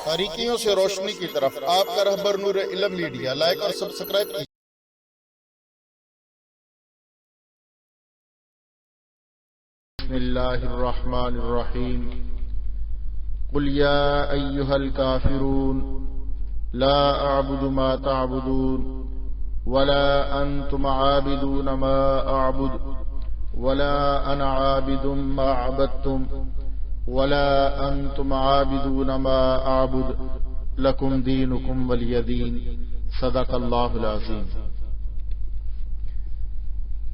تاریکیوں سے روشنی کی طرف آپ کا رہبر نور علم میڈیا، لائک اور سبسکرائب کیجیے۔ بسم اللہ الرحمن الرحیم قل یا ایہا الکافرون لا اعبد ما تعبدون ولا انتم عابدون ما اعبد ولا انا عابد ما عبدتم ولا انتم عابدون ما اعبد لکم دینکم ولی دین۔ صدق اللہ العظیم۔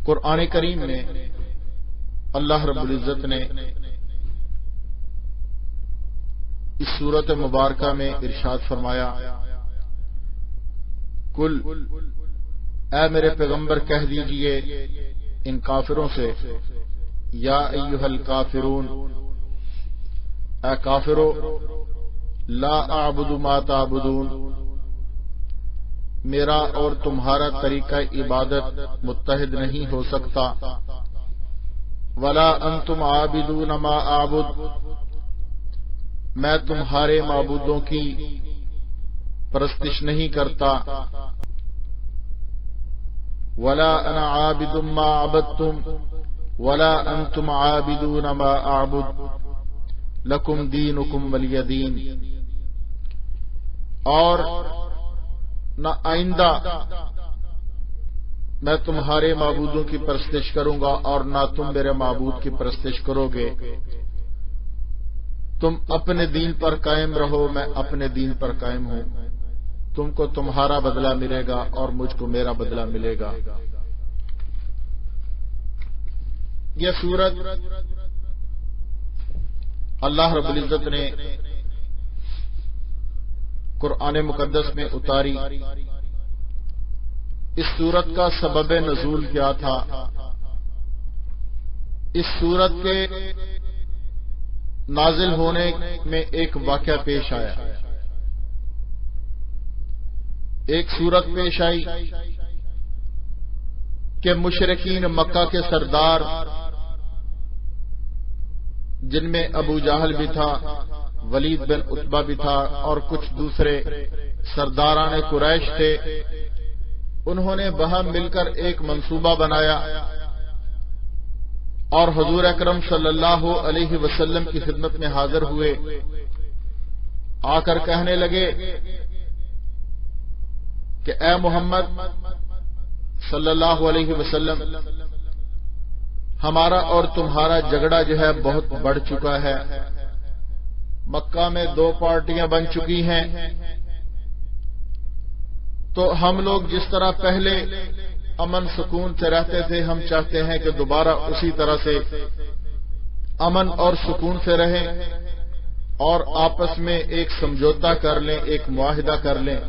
قرآن کریم میں اللہ رب العزت نے اس سورت مبارکہ میں ارشاد فرمایا، کل اے میرے پیغمبر کہہ دیجئے ان کافروں سے، یا ایھا الکافرون اے کافرو، لا اعبد ما تعبدون میرا اور تمہارا طریقہ عبادت متحد نہیں ہو سکتا، ولا انتم عابدون ما اعبد میں تمہارے معبودوں کی پرستش نہیں کرتا، ولا انا عابد ما عبدتم ولا انتم عابدون ما اعبد لکم دینکم ولی دین۔ اور نہ آئندہ میں تمہارے معبودوں کی پرستش کروں گا اور نہ تم میرے معبود کی پرستش کرو گے۔ تم اپنے دین پر قائم رہو، میں اپنے دین پر قائم ہوں، تم کو تمہارا بدلہ ملے گا اور مجھ کو میرا بدلہ ملے گا۔ یہ سورت اللہ رب العزت نے قرآن مقدس میں اتاری۔ اس سورت کا سبب نزول کیا تھا؟ اس سورت کے نازل ہونے میں ایک واقعہ پیش آیا، ایک صورت پیش آئی کہ مشرکین مکہ کے سردار، جن میں ابو جہل بھی تھا، ولید بن عتبہ بھی تھا اور کچھ دوسرے سرداران قریش تھے، انہوں نے باہم مل کر ایک منصوبہ بنایا اور حضور اکرم صلی اللہ علیہ وسلم کی خدمت میں حاضر ہوئے، آ کر کہنے لگے کہ اے محمد صلی اللہ علیہ وسلم، ہمارا اور تمہارا جھگڑا جو ہے بہت بڑھ چکا ہے، مکہ میں دو پارٹیاں بن چکی ہیں، تو ہم لوگ جس طرح پہلے امن سکون سے رہتے تھے، ہم چاہتے ہیں کہ دوبارہ اسی طرح سے امن اور سکون سے رہیں اور آپس میں ایک سمجھوتا کر لیں، ایک معاہدہ کر لیں،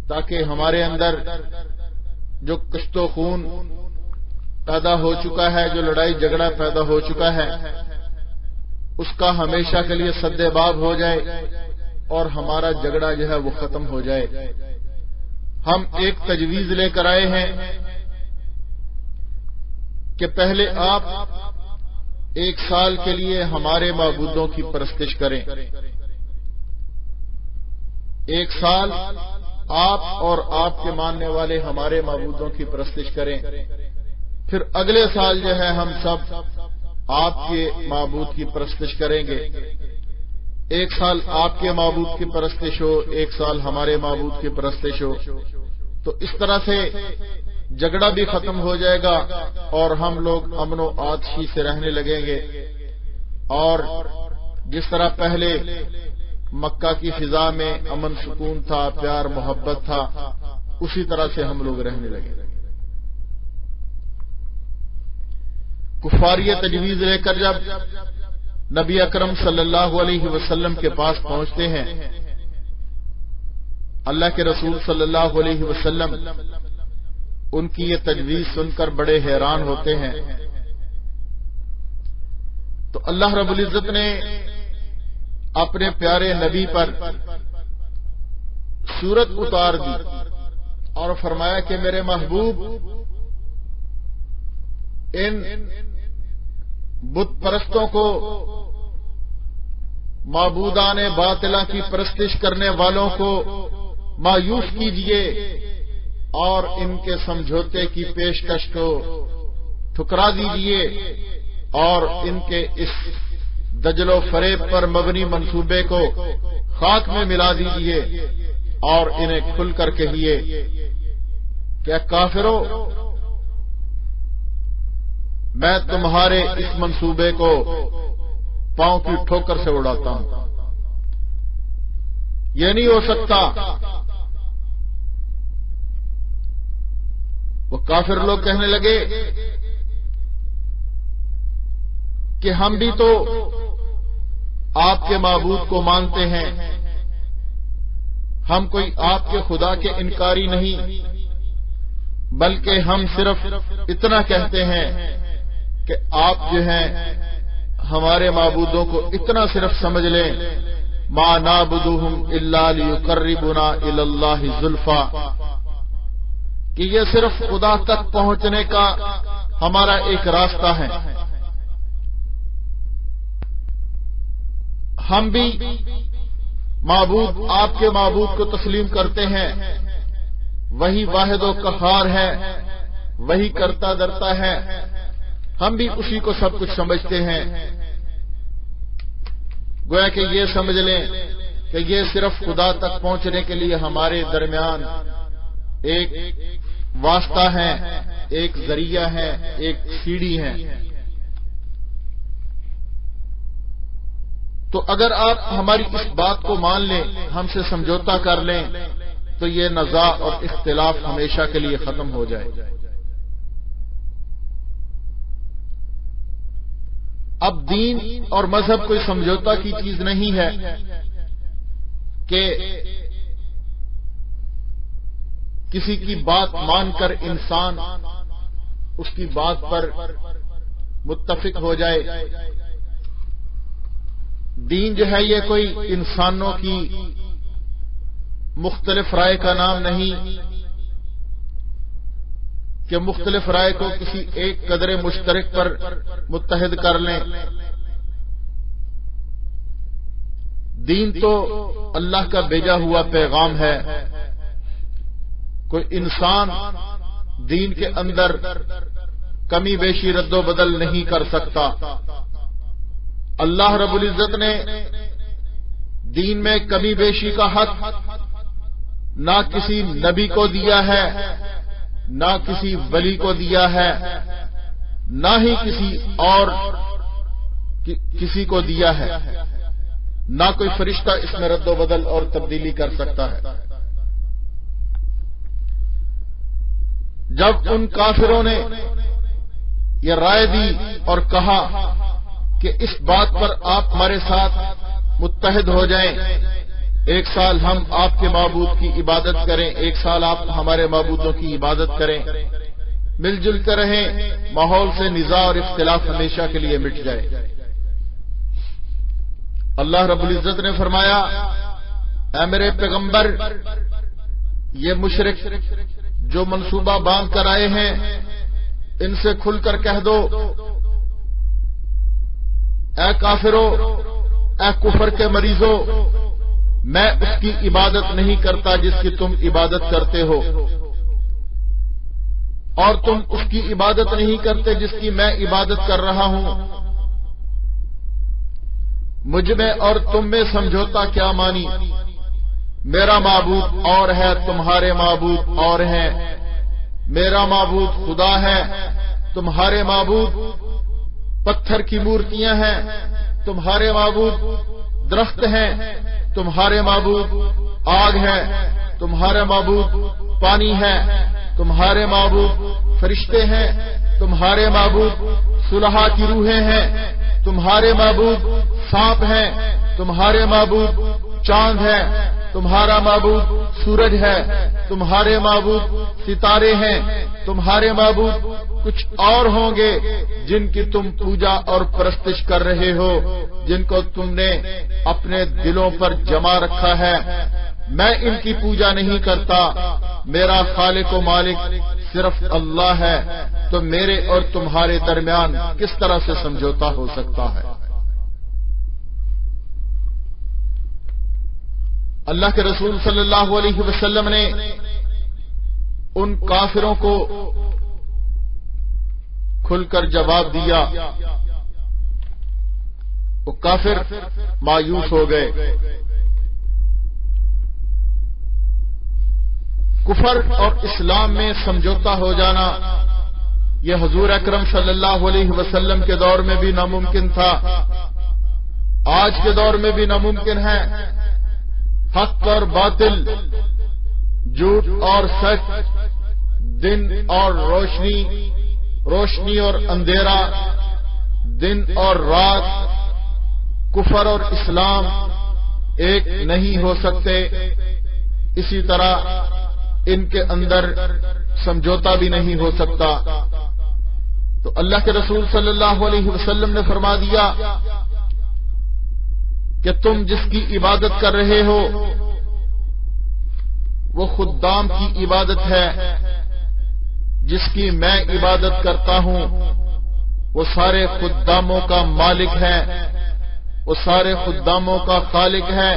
تاکہ ہمارے اندر جو کشت و خون پیدا ہو چکا ہے، جو لڑائی جھگڑا پیدا ہو چکا ہے، اس کا ہمیشہ کے لیے سد باب ہو جائے اور ہمارا جھگڑا جو ہے وہ ختم ہو جائے۔ ہم ایک تجویز لے کر آئے ہیں کہ پہلے آپ 1 سال کے لیے ہمارے معبودوں کی پرستش کریں، 1 سال آپ اور آپ کے ماننے والے ہمارے معبودوں کی پرستش کریں، پھر اگلے سال جو ہے ہم سب آپ کے معبود کی پرستش کریں گے، 1 سال آپ کے معبود کی پرستش ہو، 1 سال ہمارے معبود کی پرستش ہو، تو اس طرح سے جھگڑا بھی ختم ہو جائے گا اور ہم لوگ امن و آتشی سے رہنے لگیں گے، اور جس طرح پہلے مکہ کی فضا میں امن سکون تھا، پیار محبت تھا، اسی طرح سے ہم لوگ رہنے لگیں گے۔ کفار یہ تجویز لے کر جب نبی اکرم صلی اللہ علیہ وسلم کے پاس پہنچتے ہیں، اللہ کے رسول صلی اللہ علیہ وسلم ان کی یہ تجویز سن کر بڑے حیران ہوتے ہیں، تو اللہ رب العزت نے اپنے پیارے نبی پر سورت اتار دی اور فرمایا کہ میرے محبوب، ان بت پرستوں کو معبودان باطلہ کی پرستش کرنے والوں کو مایوس کیجیے اور ان کے سمجھوتے کی پیشکش کو ٹھکرا دیجیے اور ان کے اس دجل و فریب پر مبنی منصوبے کو خاک میں ملا دیجیے اور انہیں کھل کر کہیے کہ کافرو، میں تمہارے اس منصوبے کو پاؤں کی ٹھوکر سے اڑاتا ہوں۔ یہ نہیں ہو سکتا۔ وہ کافر لوگ کہنے لگے کہ ہم بھی تو آپ کے معبود کو مانتے ہیں، ہم کوئی آپ کے خدا کے انکاری نہیں، بلکہ ہم صرف اتنا کہتے ہیں کہ آپ جو ہیں ہمارے معبودوں کو اتنا صرف سمجھ لیں، ما نعبدہم الا لیقربونا الی اللہ زلفی، کہ یہ صرف خدا تک پہنچنے کا ہمارا ایک راستہ ہے۔ ہم بھی معبود آپ کے معبود کو تسلیم کرتے ہیں، وہی واحد و قہار ہے، وہی کرتا درتا ہے، ہم بھی اسی کو سب کچھ سمجھتے ہیں۔ گویا کہ یہ سمجھ لیں کہ یہ صرف خدا تک پہنچنے کے لیے ہمارے درمیان ایک واسطہ ہے، ایک ذریعہ ہے، ایک سیڑھی ہے۔ تو اگر آپ ہماری اس بات کو مان لیں، ہم سے سمجھوتا کر لیں، تو یہ نزاع اور اختلاف ہمیشہ کے لیے ختم ہو جائے۔ اب دین اور مذہب کوئی سمجھوتا کی چیز نہیں ہے کہ کسی کی بات مان کر انسان اس کی بات پر متفق ہو جائے۔ دین جو ہے یہ کوئی انسانوں کی مختلف رائے کا نام نہیں کہ مختلف رائے کو کسی ایک قدر مشترک پر متحد کر لیں۔ دین تو اللہ کا بھیجا ہوا پیغام ہے، کوئی انسان دین کے اندر کمی بیشی رد و بدل نہیں کر سکتا۔ اللہ رب العزت نے دین میں کمی بیشی کا حق نہ کسی نبی کو دیا ہے، نہ کسی ولی کو دیا ہے، نہ ہی کسی اور کسی کو دیا ہے، نہ کوئی فرشتہ اس میں رد و بدل اور تبدیلی کر سکتا ہے۔ جب ان کافروں نے یہ رائے دی اور کہا کہ اس بات پر آپ ہمارے ساتھ متحد ہو جائیں، ایک سال ہم آپ کے معبود کی عبادت کریں، ایک سال آپ ہمارے معبودوں کی عبادت کریں، مل جل کر رہیں، ماحول سے نزاع اور اختلاف ہمیشہ کے لیے مٹ جائے۔ اللہ رب العزت نے فرمایا، اے میرے پیغمبر، یہ مشرک جو منصوبہ باندھ کر آئے ہیں ان سے کھل کر کہہ دو، اے کافرو، اے کفر کے مریضو، میں اس کی عبادت نہیں کرتا جس کی تم عبادت کرتے ہو، اور تم اس کی عبادت نہیں کرتے جس کی میں عبادت کر رہا ہوں۔ مجھ میں اور تم میں سمجھوتا کیا مانی؟ میرا معبود اور ہے، تمہارے معبود اور ہیں۔ میرا معبود خدا ہے، تمہارے معبود پتھر کی مورتیاں ہیں، تمہارے معبود درخت ہیں، تمہارے معبود آگ ہے، تمہارے معبود پانی ہے، تمہارے معبود فرشتے ہیں، تمہارے معبود صلحاء کی روحیں ہیں، تمہارے معبود سانپ ہیں، تمہارے معبود چاند ہے، تمہارا معبود سورج ہے، تمہارے معبود ستارے ہیں، تمہارے معبود کچھ اور ہوں گے جن کی تم پوجا اور پرستش کر رہے ہو، جن کو تم نے اپنے دلوں پر جما رکھا ہے۔ میں ان کی پوجا نہیں کرتا، میرا خالق و مالک صرف اللہ ہے، تو میرے اور تمہارے درمیان کس طرح سے سمجھوتا ہو سکتا ہے؟ اللہ کے رسول صلی اللہ علیہ وسلم نے ان کافروں کو کھل کر جواب دیا. وہ کافر مایوس ہو گئے. کفر اور اسلام میں سمجھوتا ہو جانا یہ حضور اکرم صلی اللہ علیہ وسلم کے دور میں بھی ناممکن تھا، آج کے دور میں بھی ناممکن ہے. حق اور باطل، جھوٹ اور سچ، دن اور روشنی، روشنی اور اندھیرا، دن اور رات، کفر اور اسلام ایک نہیں ہو سکتے. اسی طرح ان کے اندر سمجھوتا بھی نہیں ہو سکتا. تو اللہ کے رسول صلی اللہ علیہ وسلم نے فرما دیا کہ تم جس کی عبادت کر رہے ہو وہ خدام کی عبادت ہے. جس کی میں عبادت کرتا ہوں وہ سارے خداموں کا مالک ہے، وہ سارے خداموں کا خالق ہے.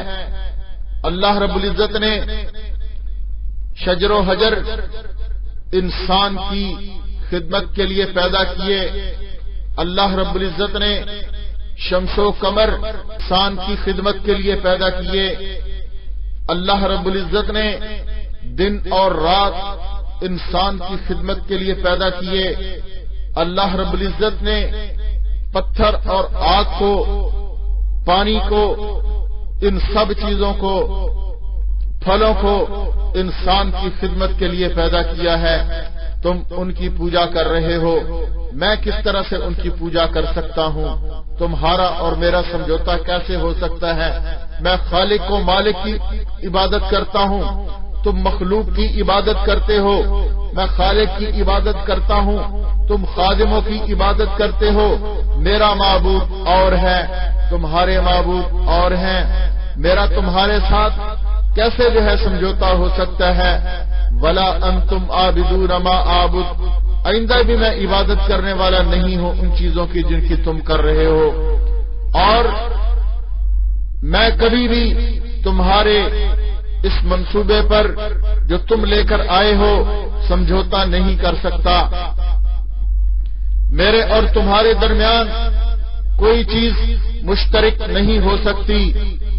اللہ رب العزت نے شجر و حجر انسان کی خدمت کے لیے پیدا کیے. اللہ رب العزت نے شمس و قمر انسان کی خدمت کے لیے پیدا کیے. اللہ رب العزت نے دن اور رات انسان کی خدمت کے لیے پیدا کیے. اللہ رب العزت نے پتھر اور آگ کو، پانی کو، ان سب چیزوں کو، پھلوں کو انسان کی خدمت کے لیے پیدا کیا ہے. تم ان کی پوجا کر رہے ہو، میں کس طرح سے ان کی پوجا کر سکتا ہوں؟ تمہارا اور میرا سمجھوتا کیسے ہو سکتا ہے؟ میں خالق و مالک کی عبادت کرتا ہوں، تم مخلوق کی عبادت کرتے ہو. میں خالق کی عبادت کرتا ہوں، تم خادموں کی عبادت کرتے ہو. میرا معبود اور ہے، تمہارے معبود اور ہیں. میرا تمہارے ساتھ کیسے جو ہے سمجھوتا ہو سکتا ہے؟ ولا انتم عابدون ما اعبد، آئندہ بھی میں عبادت کرنے والا نہیں ہوں ان چیزوں کی جن کی تم کر رہے ہو، اور میں کبھی بھی تمہارے اس منصوبے پر جو تم لے کر آئے ہو سمجھوتا نہیں کر سکتا. میرے اور تمہارے درمیان کوئی چیز مشترک نہیں ہو سکتی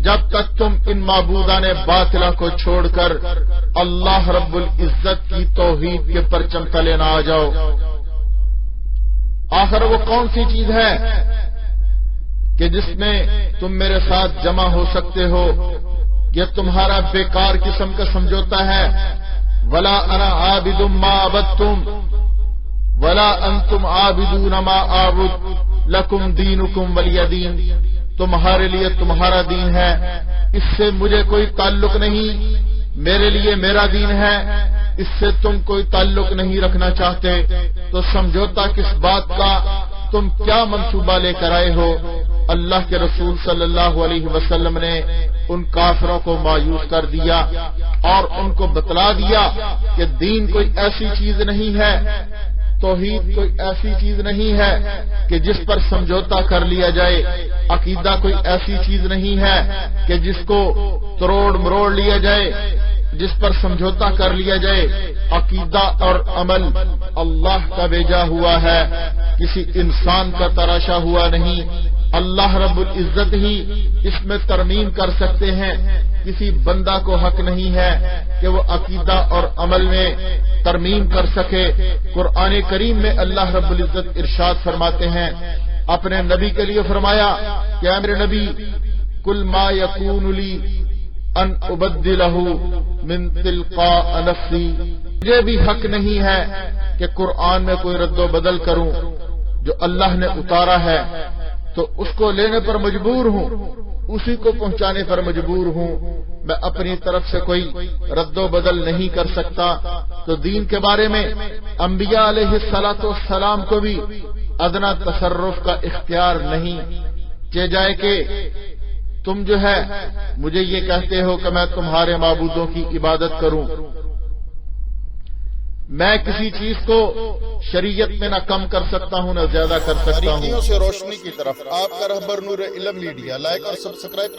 جب تک تم ان معبودان باطلہ کو چھوڑ کر اللہ رب العزت کی توحید کے پرچم تلے نہ آ جاؤ. آخر وہ کون سی چیز ہے کہ جس میں تم میرے ساتھ جمع ہو سکتے ہو؟ یہ تمہارا بیکار قسم کا سمجھوتا ہے. ولا انا عابد ما عبدتم ولا انتم عابدون ما اعبد لکم دینکم ولی دین. تمہارے لیے تمہارا دین ہے، اس سے مجھے کوئی تعلق نہیں. میرے لیے میرا دین ہے، اس سے تم کوئی تعلق نہیں رکھنا چاہتے. تو سمجھوتا کس بات کا؟ تم کیا منصوبہ لے کر آئے ہو؟ اللہ کے رسول صلی اللہ علیہ وسلم نے ان کافروں کو مایوس کر دیا اور ان کو بتلا دیا کہ دین کوئی ایسی چیز نہیں ہے، توحید کوئی ایسی چیز نہیں ہے کہ جس پر سمجھوتا کر لیا جائے. عقیدہ کوئی ایسی چیز نہیں ہے کہ جس کو تروڑ مروڑ لیا جائے، جس پر سمجھوتا کر لیا جائے. عقیدہ اور عمل اللہ کا بھیجا ہوا ہے، کسی انسان کا تراشا ہوا نہیں. اللہ رب العزت ہی اس میں ترمیم کر سکتے ہیں. کسی بندہ کو حق نہیں ہے کہ وہ عقیدہ اور عمل میں ترمیم کر سکے. قرآن کریم میں اللہ رب العزت ارشاد فرماتے ہیں، اپنے نبی کے لیے فرمایا کہ اے میرے نبی، کل ما یکون لی ان ابدلہ من تلقاء نفسی، مجھے بھی حق نہیں ہے کہ قرآن میں کوئی رد و بدل کروں. جو اللہ نے اتارا ہے تو اس کو لینے پر مجبور ہوں، اسی کو پہنچانے پر مجبور ہوں. میں اپنی طرف سے کوئی رد و بدل نہیں کر سکتا. تو دین کے بارے میں انبیاء علیہ الصلوۃ والسلام کو بھی ادنا تصرف کا اختیار نہیں کہ جائے کہ تم جو ہے مجھے یہ کہتے ہو کہ میں تمہارے معبودوں کی عبادت کروں. میں کسی چیز کو شریعت میں نہ کم کر سکتا ہوں نہ زیادہ کر سکتا ہوں. باریکیوں سے روشنی کی طرف آپ کا رہبر نور علم میڈیا، لائک اور سبسکرائب